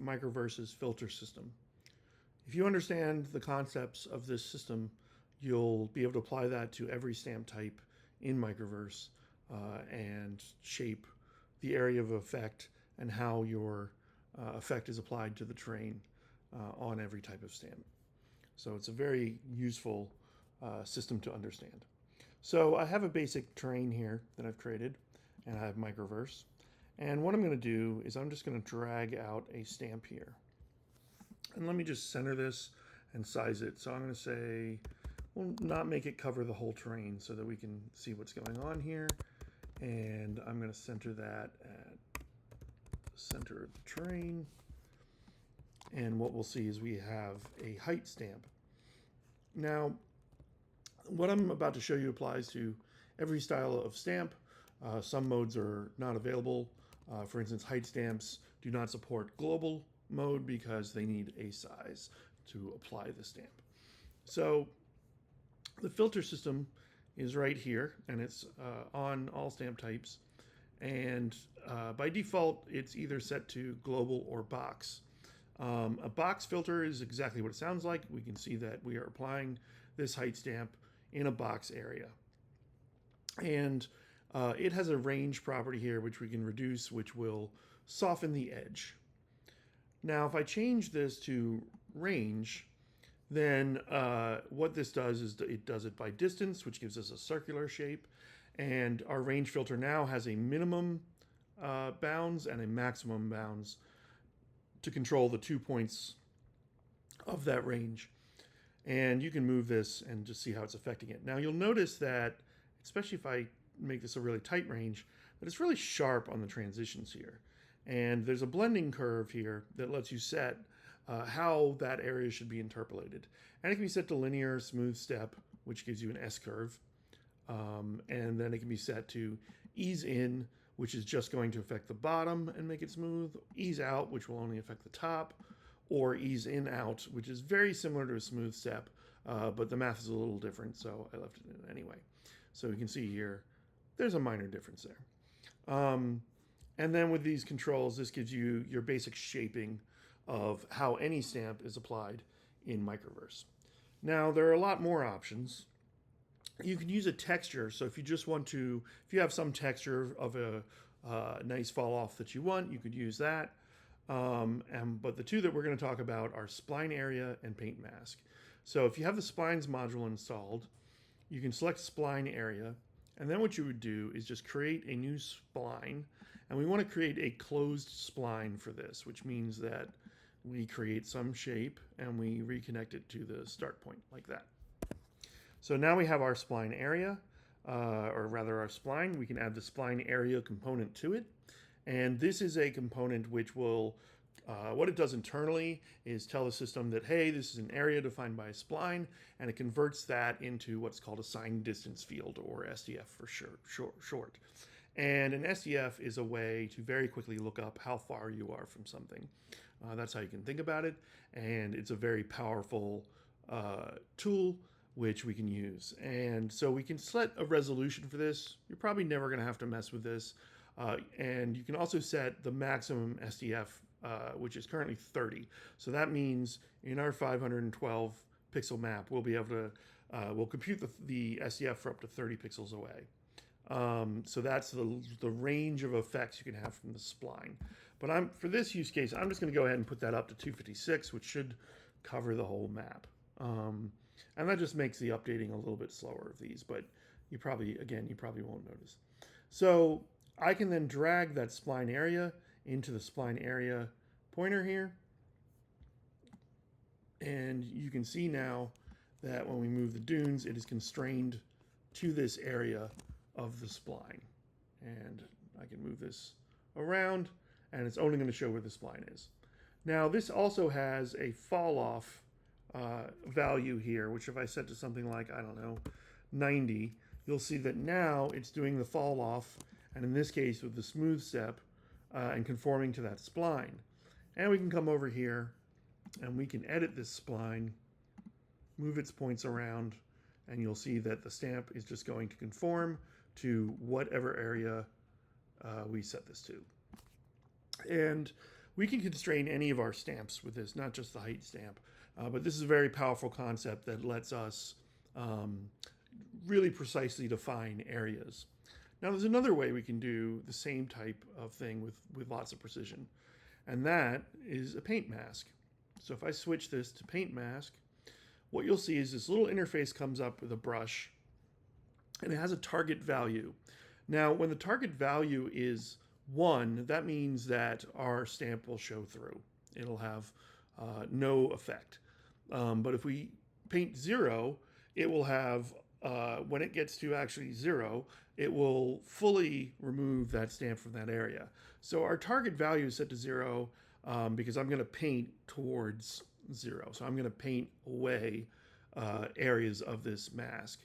MicroVerse's filter system. If you understand the concepts of this system, you'll be able to apply that to every stamp type in MicroVerse and shape the area of effect and how your effect is applied to the terrain on every type of stamp. So it's a very useful system to understand. So I have a basic terrain here that I've created, and I have MicroVerse. And what I'm going to do is I'm just going to drag out a stamp here. And let me just center this and size it. So I'm going to say, we'll not make it cover the whole terrain so that we can see what's going on here. And I'm going to center that at the center of the terrain. And what we'll see is we have a height stamp. Now, what I'm about to show you applies to every style of stamp. Some modes are not available. For instance, height stamps do not support global mode because they need a size to apply the stamp. So the filter system is right here, and it's on all stamp types. And by default, it's either set to global or box. A box filter is exactly what it sounds like. We can see that we are applying this height stamp in a box area. And it has a range property here, which we can reduce, which will soften the edge. Now, if I change this to range, then what this does is it does it by distance, which gives us a circular shape. And our range filter now has a minimum bounds and a maximum bounds to control the 2 points of that range. And you can move this and just see how it's affecting it. Now, you'll notice that, especially if I make this a really tight range, that it's really sharp on the transitions here. And there's a blending curve here that lets you set how that area should be interpolated. And it can be set to linear, smooth step, which gives you an S-curve. And then it can be set to ease in, which is just going to affect the bottom and make it smooth, ease out, which will only affect the top, or ease in out, which is very similar to a smooth step, but the math is a little different, so I left it in anyway. So you can see here, there's a minor difference there. And then with these controls, this gives you your basic shaping of how any stamp is applied in MicroVerse. Now, there are a lot more options. You can use a texture. So if you just want to, if you have some texture of a nice fall off that you want, you could use that. But the two that we're going to talk about are spline area and paint mask. So if you have the splines module installed, you can select spline area. And then what you would do is just create a new spline. And we want to create a closed spline for this, which means that we create some shape and we reconnect it to the start point like that. So now we have our spline area, or rather our spline. We can add the spline area component to it. And this is a component which will, what it does internally is tell the system that, hey, this is an area defined by a spline, and it converts that into what's called a signed distance field, or SDF for short. And an SDF is a way to very quickly look up how far you are from something. That's how you can think about it, and it's a very powerful tool which we can use. And so we can set a resolution for this. You're probably never going to have to mess with this. And you can also set the maximum SDF, which is currently 30. So that means in our 512 pixel map, we'll be able to, we'll compute the SDF for up to 30 pixels away. So that's the range of effects you can have from the spline. But for this use case, I'm just going to go ahead and put that up to 256, which should cover the whole map. And that just makes the updating a little bit slower of these, but you probably won't notice. So I can then drag that spline area into the spline area pointer here. And you can see now that when we move the dunes, it is constrained to this area of the spline. And I can move this around, and it's only going to show where the spline is. Now, this also has a fall off value here, which if I set to something like, I don't know, 90, you'll see that now it's doing the fall off, and in this case with the smooth step, and conforming to that spline. And we can come over here and we can edit this spline, move its points around, and you'll see that the stamp is just going to conform to whatever area we set this to. And We can constrain any of our stamps with this, not just the height stamp. But this is a very powerful concept that lets us really precisely define areas. Now there's another way we can do the same type of thing with lots of precision, and that is a paint mask. So if I switch this to paint mask, what you'll see is this little interface comes up with a brush, and it has a target value. Now when the target value is 1, that means that our stamp will show through. It'll have no effect. But if we paint 0, it will have, when it gets to actually 0, it will fully remove that stamp from that area. So our target value is set to 0 because I'm going to paint towards 0. So I'm going to paint away areas of this mask.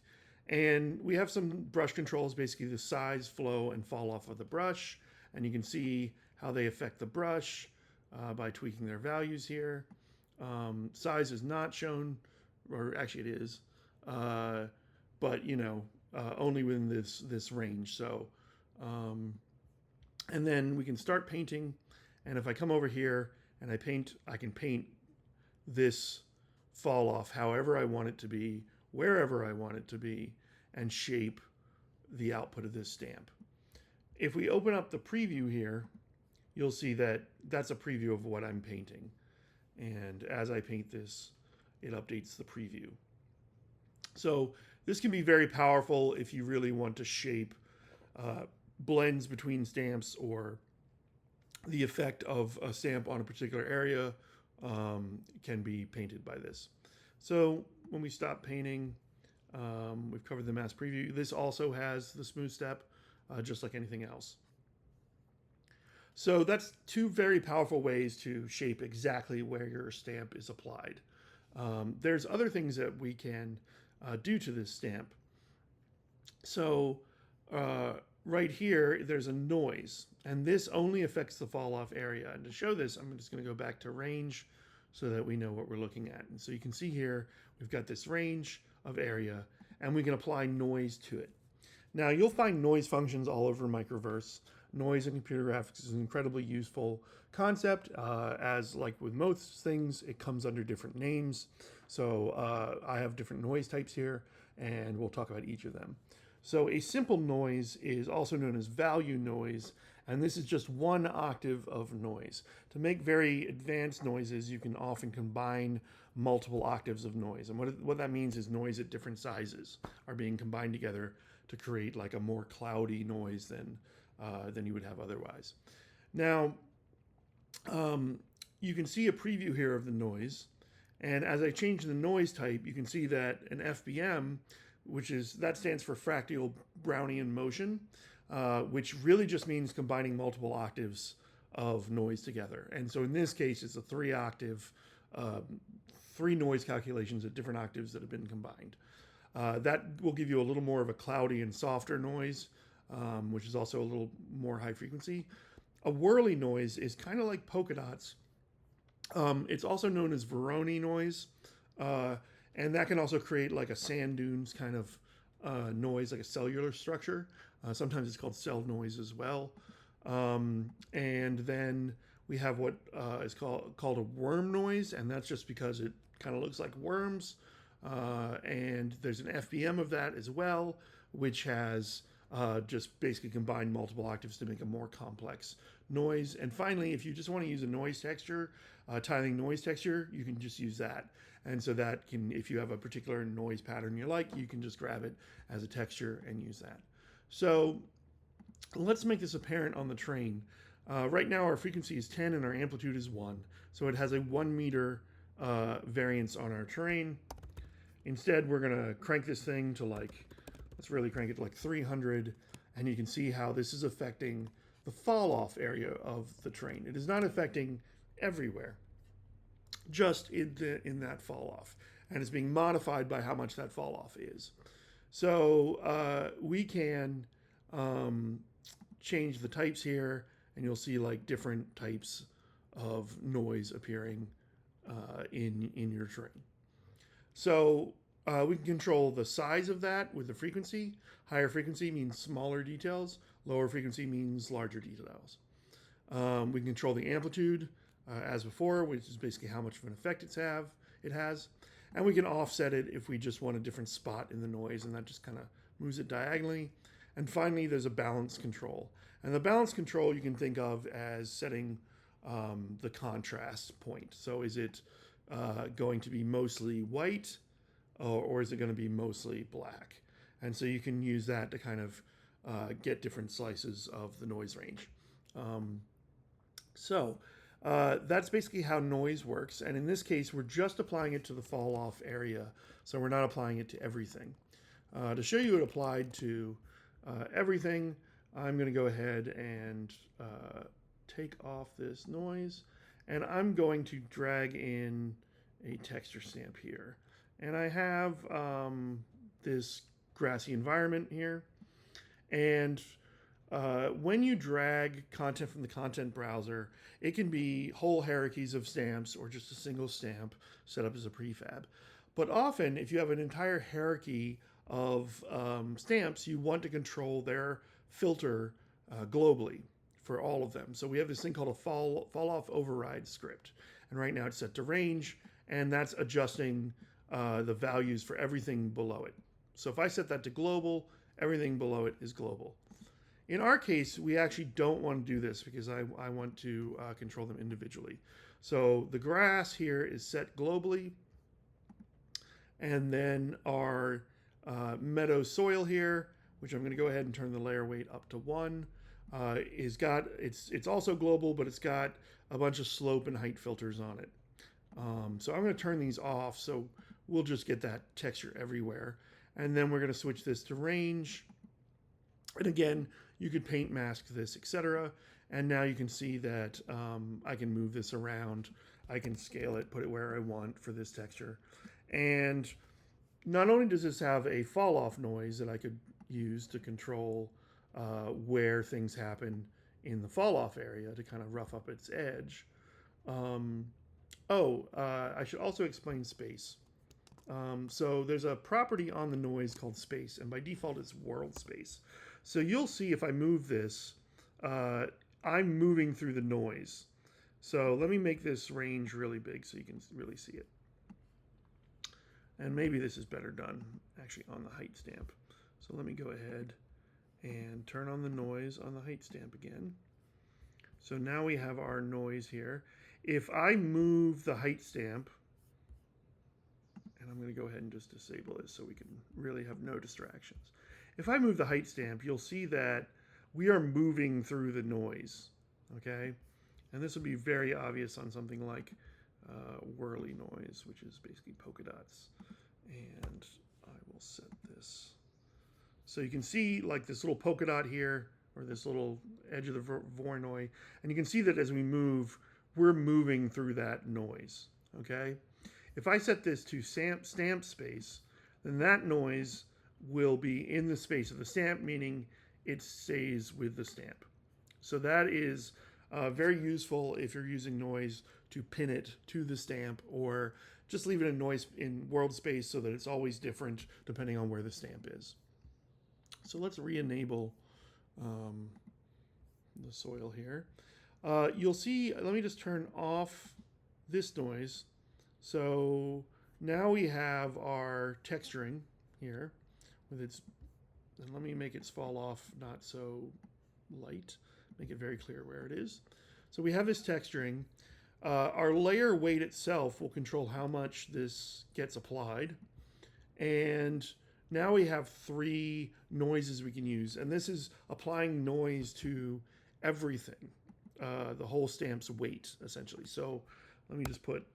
And we have some brush controls, basically the size, flow, and fall off of the brush. And you can see how they affect the brush by tweaking their values here. Size is not shown, or actually it is, but only within this range. So, and then we can start painting. And if I come over here and I can paint this fall off however I want it to be, wherever I want it to be, and shape the output of this stamp. If we open up the preview here, you'll see that that's a preview of what I'm painting. And as I paint this, it updates the preview. So this can be very powerful if you really want to shape blends between stamps, or the effect of a stamp on a particular area can be painted by this. So when we stop painting, we've covered the mask preview. This also has the smooth step, just like anything else. So that's 2 very powerful ways to shape exactly where your stamp is applied. There's other things that we can do to this stamp. So right here, there's a noise, and this only affects the fall off area. And to show this, I'm just going to go back to range so that we know what we're looking at. And so you can see here, we've got this range of area, and we can apply noise to it. Now you'll find noise functions all over MicroVerse. Noise in computer graphics is an incredibly useful concept. As like with most things, it comes under different names. So I have different noise types here, and we'll talk about each of them. So a simple noise is also known as value noise, and this is just 1 octave of noise. To make very advanced noises, you can often combine multiple octaves of noise. And what that means is noise at different sizes are being combined together to create like a more cloudy noise than you would have otherwise. Now, you can see a preview here of the noise. And as I change the noise type, you can see that an FBM, that stands for fractal Brownian motion, which really just means combining multiple octaves of noise together. And so in this case, it's a 3 octave, 3 noise calculations at different octaves that have been combined. That will give you a little more of a cloudy and softer noise, which is also a little more high frequency. A whirly noise is kind of like polka dots. It's also known as Voronoi noise, and that can also create like a sand dunes kind of noise, like a cellular structure. Sometimes it's called cell noise as well. And then we have what is called a worm noise, and that's just because it kind of looks like worms. And there's an FBM of that as well, which has just basically combined multiple octaves to make a more complex noise. And finally, if you just want to use a noise texture, tiling noise texture, you can just use that. And so that can, if you have a particular noise pattern you like, you can just grab it as a texture and use that. So let's make this apparent on the train. Right now our frequency is 10 and our amplitude is 1. So it has a 1 meter variance on our terrain. Instead, we're going to crank this thing to let's really crank it to 300, and you can see how this is affecting the fall off area of the terrain. It is not affecting everywhere, just in that fall off, and it's being modified by how much that fall off is. So we can change the types here, and you'll see different types of noise appearing in your terrain. So we can control the size of that with the frequency. Higher frequency means smaller details. Lower frequency means larger details. We can control the amplitude. as before, which is basically how much of an effect it has. And we can offset it if we just want a different spot in the noise, and that just kind of moves it diagonally. And finally, there's a balance control. And the balance control you can think of as setting the contrast point. So is it going to be mostly white, or is it going to be mostly black? And so you can use that to kind of get different slices of the noise range. That's basically how noise works. And in this case, we're just applying it to the fall off area. So we're not applying it to everything. To show you it applied to everything, I'm going to go ahead and take off this noise. And I'm going to drag in a texture stamp here. And I have this grassy environment here. And when you drag content from the content browser, it can be whole hierarchies of stamps or just a single stamp set up as a prefab. But often, if you have an entire hierarchy of stamps, you want to control their filter globally for all of them. So we have this thing called a fall-off override script. And right now it's set to range, and that's adjusting the values for everything below it. So if I set that to global, everything below it is global. In our case, we actually don't want to do this because I want to control them individually. So the grass here is set globally. And then our meadow soil here, which I'm going to go ahead and turn the layer weight up to 1, it's also global, but it's got a bunch of slope and height filters on it. So I'm going to turn these off, so we'll just get that texture everywhere. And then we're going to switch this to range. And again, you could paint mask this, etc. And now you can see that I can move this around. I can scale it, put it where I want for this texture. And not only does this have a fall off noise that I could use to control where things happen in the fall off area to kind of rough up its edge. I should also explain space. So there's a property on the noise called space, and by default it's world space. So you'll see if I move this, I'm moving through the noise. So let me make this range really big so you can really see it. And maybe this is better done actually on the height stamp. So let me go ahead and turn on the noise on the height stamp again. So now we have our noise here. If I move the height stamp, and I'm going to go ahead and just disable it so we can really have no distractions. If I move the height stamp, you'll see that we are moving through the noise, okay? And this will be very obvious on something like whirly noise, which is basically polka dots. And I will set this. So you can see like this little polka dot here, or this little edge of the Voronoi, and you can see that as we move, we're moving through that noise, okay? If I set this to stamp space, then that noise will be in the space of the stamp, meaning it stays with the stamp. So that is very useful if you're using noise to pin it to the stamp, or just leave it in noise in world space so that it's always different depending on where the stamp is. So let's re-enable the soil here. You'll see, let me just turn off this noise. So now we have our texturing here with its, and let me make its fall off not so light, make it very clear where it is. So we have this texturing. Our layer weight itself will control how much this gets applied. And now we have 3 noises we can use. And this is applying noise to everything, the whole stamp's weight, essentially. So let me just put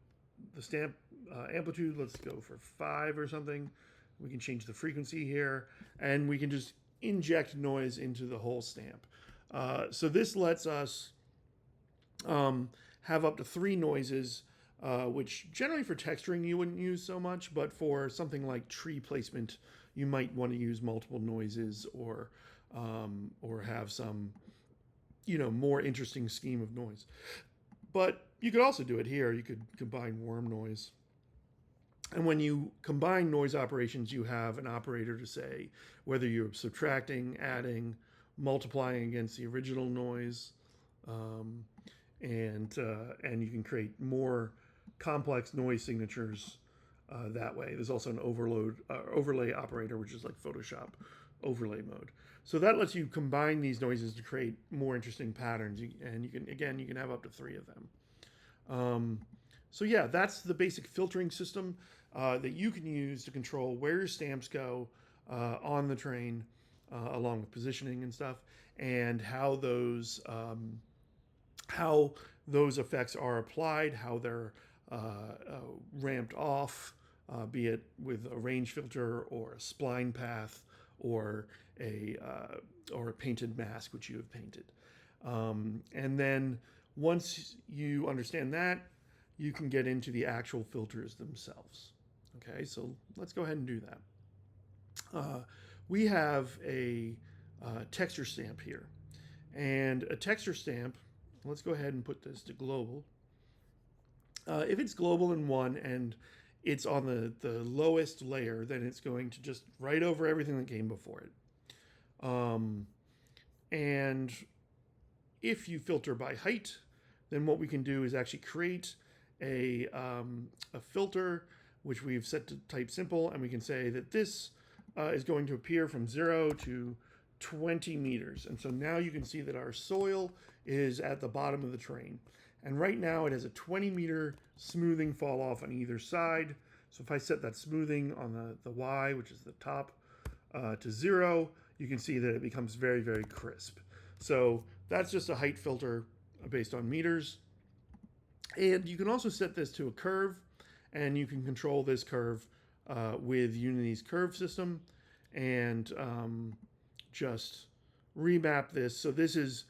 the stamp amplitude, let's go for 5 or something. We can change the frequency here, and we can just inject noise into the whole stamp. So this lets us have up to 3 noises, which generally for texturing you wouldn't use so much, but for something like tree placement, you might want to use multiple noises, or have some, more interesting scheme of noise. But you could also do it here. You could combine worm noise. And when you combine noise operations, you have an operator to say whether you're subtracting, adding, multiplying against the original noise. and you can create more complex noise signatures that way. There's also an overlay operator, which is like Photoshop overlay mode. So that lets you combine these noises to create more interesting patterns, and you can have up to 3 of them. So yeah, that's the basic filtering system that you can use to control where your stamps go on the train, along with positioning and stuff, and how those effects are applied, how they're ramped off, be it with a range filter or a spline path or a painted mask which you have painted. And then once you understand that, you can get into the actual filters themselves. Okay, so let's go ahead and do that. We have a texture stamp here, and a texture stamp, let's go ahead and put this to global. If it's global in 1 and it's on the lowest layer, then it's going to just write over everything that came before it. And if you filter by height, then what we can do is actually create a filter which we've set to type simple, and we can say that this is going to appear from 0 to 20 meters. And so now you can see that our soil is at the bottom of the train. And right now it has a 20-meter smoothing fall off on either side. So if I set that smoothing on the Y, which is the top, to 0, you can see that it becomes very, very crisp. So that's just a height filter based on meters. And you can also set this to a curve, and you can control this curve with Unity's curve system, and just remap this. So this is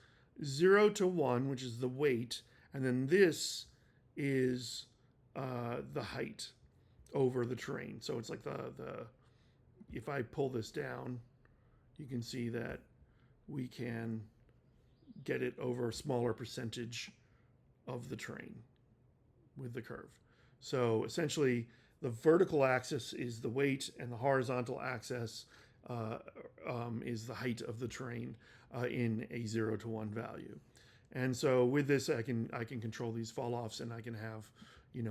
0 to 1, which is the weight, and then this is the height over the train. So it's like if I pull this down, you can see that we can get it over a smaller percentage of the train with the curve. So essentially, the vertical axis is the weight, and the horizontal axis is the height of the train in a 0 to 1 value. And so with this, I can control these fall offs, and I can have,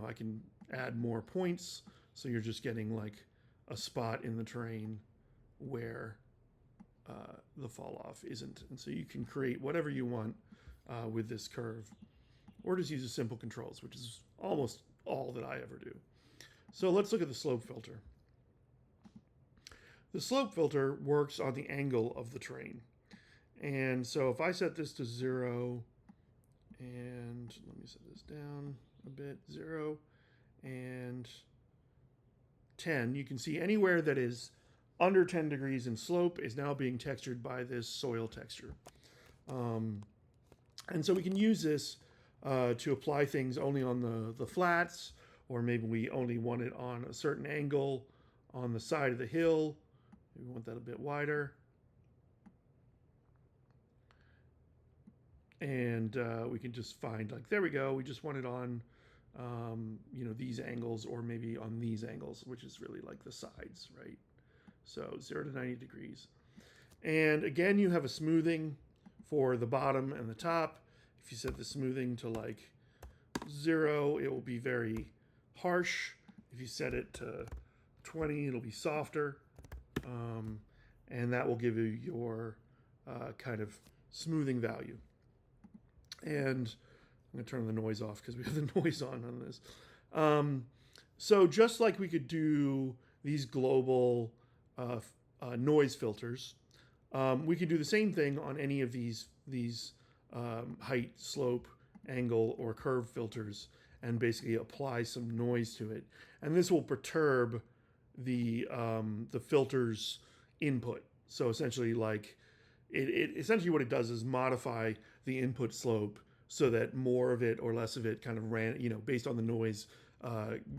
I can add more points. So you're just getting like a spot in the train where the fall off isn't. And so you can create whatever you want with this curve, or just use the simple controls, which is almost all that I ever do. So let's look at the slope filter. The slope filter works on the angle of the train. And so if I set this to 0, and let me set this down a bit, 0 and 10, you can see anywhere that is under 10 degrees in slope is now being textured by this soil texture. And so we can use this to apply things only on the flats, or maybe we only want it on a certain angle on the side of the hill. We want that a bit wider. And we can just find, like, there we go. We just want it on, these angles, or maybe on these angles, which is really like the sides, right? So 0 to 90 degrees. And again, you have a smoothing for the bottom and the top. If you set the smoothing to like 0, it will be very harsh. If you set it to 20, it'll be softer. And that will give you your kind of smoothing value. And I'm going to turn the noise off because we have the noise on this. So just like we could do these global noise filters, we could do the same thing on any of these height, slope, angle, or curve filters, and basically apply some noise to it. And this will perturb the filter's input. So essentially, like essentially what it does is modify the input slope so that more of it or less of it kind of based on the noise,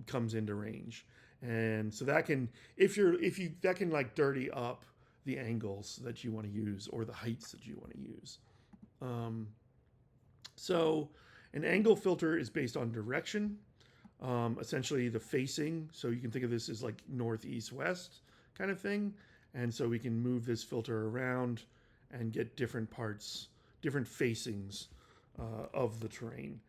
comes into range. And so that can, that can like dirty up the angles that you want to use, or the heights that you want to use. So an angle filter is based on direction, essentially the facing. So you can think of this as like north, east, west kind of thing. And so we can move this filter around and get different parts, different facings of the terrain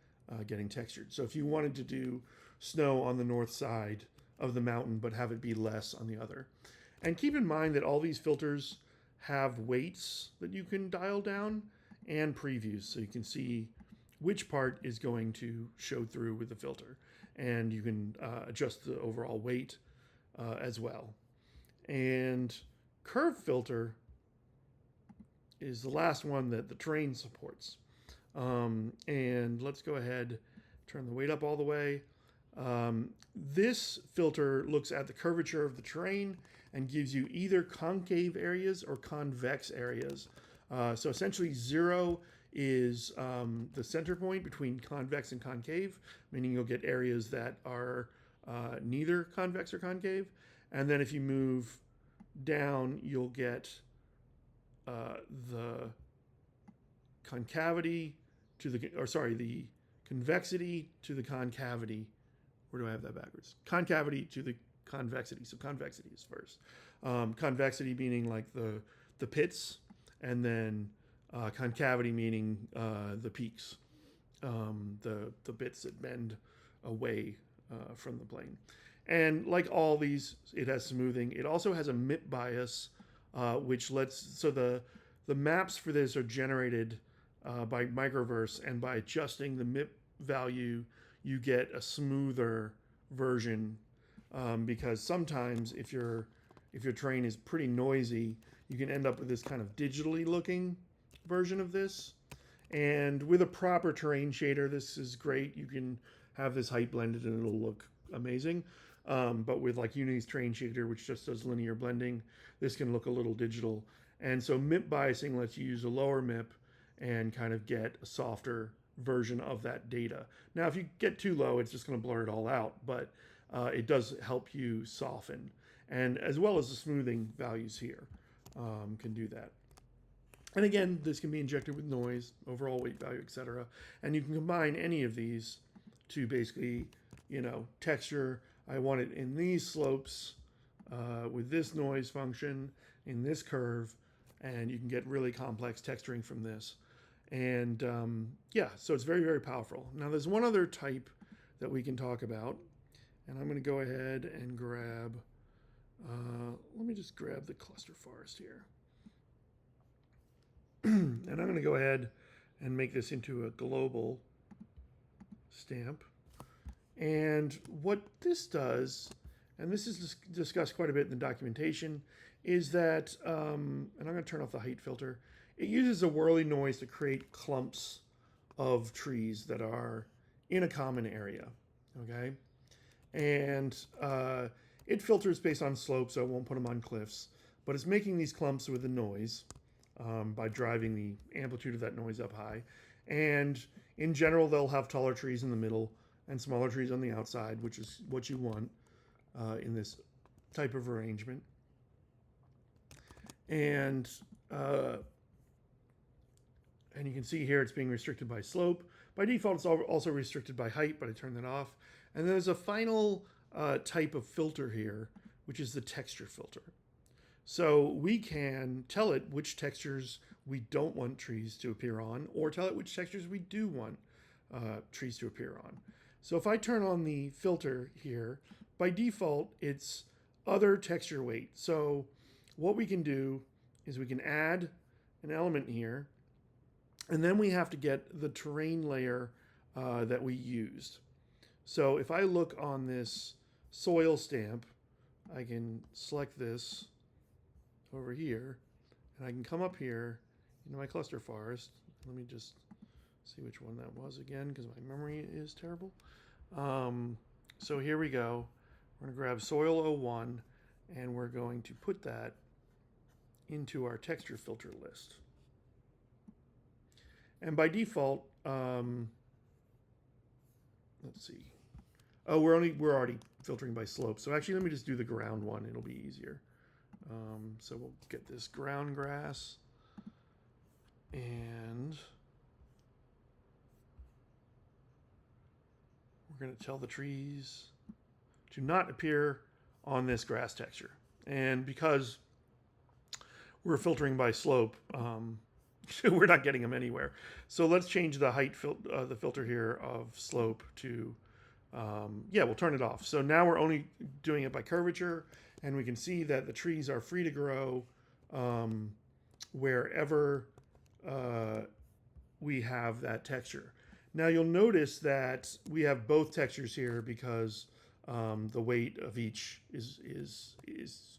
getting textured. So if you wanted to do snow on the north side of the mountain, but have it be less on the other. And keep in mind that all these filters have weights that you can dial down and previews, so you can see which part is going to show through with the filter. And you can adjust the overall weight as well. And curve filter is the last one that the terrain supports. And let's go ahead, turn the weight up all the way. This filter looks at the curvature of the terrain and gives you either concave areas or convex areas. So essentially 0 is the center point between convex and concave, meaning you'll get areas that are neither convex or concave. And then if you move down, you'll get the concavity to the, the convexity to the concavity. Where do I have that backwards? Concavity to the convexity. So convexity is first. Convexity meaning like the pits, and then concavity meaning the peaks, the bits that bend away from the plane. And like all these, it has smoothing. It also has a MIP bias, which lets, so the maps for this are generated by MicroVerse, and by adjusting the MIP value, you get a smoother version, because sometimes if your terrain is pretty noisy, you can end up with this kind of digitally looking version of this. And with a proper terrain shader, this is great. You can have this height blended and it'll look amazing. But with like Unity's terrain shader, which just does linear blending, this can look a little digital. And so MIP biasing lets you use a lower MIP and kind of get a softer version of that data. Now, if you get too low, it's just going to blur it all out, but it does help you soften. And as well as the smoothing values here can do that. And again, this can be injected with noise, overall weight value, etc. And you can combine any of these to basically, texture. I want it in these slopes with this noise function, in this curve, and you can get really complex texturing from this. And yeah, so it's very, very powerful. Now there's one other type that we can talk about, and I'm going to go ahead and grab, let me just grab the cluster forest here. And I'm going to go ahead and make this into a global stamp. And what this does, and this is discussed quite a bit in the documentation, is that, and I'm going to turn off the height filter, it uses a whirly noise to create clumps of trees that are in a common area, okay? And it filters based on slope, so it won't put them on cliffs, but it's making these clumps with the noise by driving the amplitude of that noise up high. And in general, they'll have taller trees in the middle and smaller trees on the outside, which is what you want in this type of arrangement. And you can see here it's being restricted by slope. By default, it's also restricted by height, but I turned that off. And there's a final type of filter here, which is the texture filter. So we can tell it which textures we don't want trees to appear on, or tell it which textures we do want trees to appear on. So if I turn on the filter here, by default, it's other texture weight. So what we can do is we can add an element here, and then we have to get the terrain layer that we used. So if I look on this soil stamp, I can select this over here, and I can come up here into my cluster forest. Let me just see which one that was again, because my memory is terrible. So here we go. We're going to grab soil 01, and we're going to put that into our texture filter list. And by default, let's see. Oh, we're already filtering by slope. So actually, let me just do the ground one. It'll be easier. So we'll get this ground grass, and we're going to tell the trees to not appear on this grass texture. And because we're filtering by slope, we're not getting them anywhere. So let's change the height, the filter here of slope to, yeah, we'll turn it off. So now we're only doing it by curvature, and we can see that the trees are free to grow wherever we have that texture. Now you'll notice that we have both textures here because the weight of each is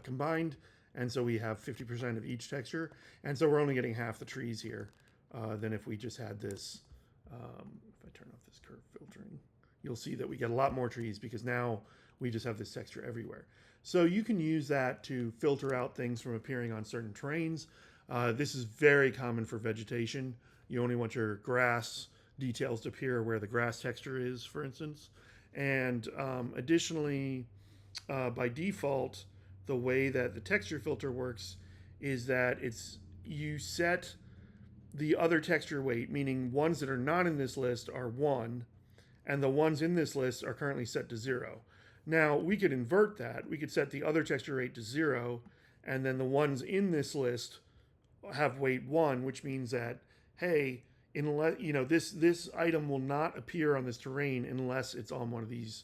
combined, and so we have 50% of each texture, and so we're only getting half the trees here than if we just had this. If I turn off this curve filtering, you'll see that we get a lot more trees because now we just have this texture everywhere. So you can use that to filter out things from appearing on certain terrains. This is very common for vegetation. You only want your grass details to appear where the grass texture is, for instance. And additionally, by default, the way that the texture filter works is that you set the other texture weight, meaning ones that are not in this list are 1, and the ones in this list are currently set to 0. Now, we could invert that. We could set the other texture rate to 0, and then the ones in this list have weight 1, which means that, hey, unless this item will not appear on this terrain unless it's on one of these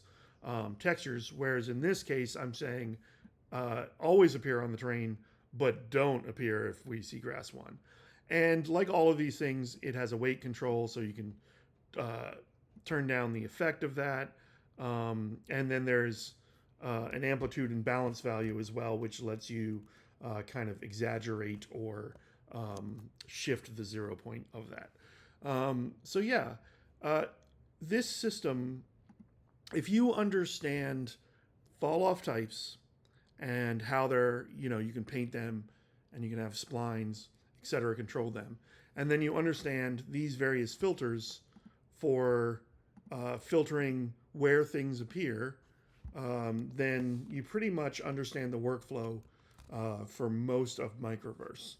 textures. Whereas in this case, I'm saying always appear on the terrain, but don't appear if we see grass 1. And like all of these things, it has a weight control, so you can turn down the effect of that. And then there's an amplitude and balance value as well, which lets you kind of exaggerate or shift the 0 point of that. So yeah, this system, if you understand fall-off types and how they're, you can paint them and you can have splines, etc., control them, and then you understand these various filters for filtering where things appear, then you pretty much understand the workflow for most of MicroVerse,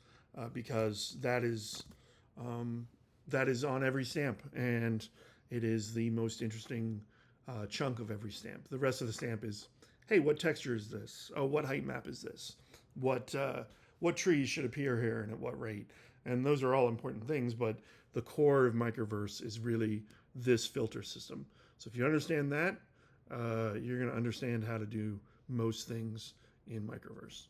because that is on every stamp, and it is the most interesting chunk of every stamp. The rest of the stamp is, hey, what texture is this? Oh, what height map is this? What trees should appear here and at what rate? And those are all important things, but the core of MicroVerse is really this filter system. So if you understand that, you're going to understand how to do most things in MicroVerse.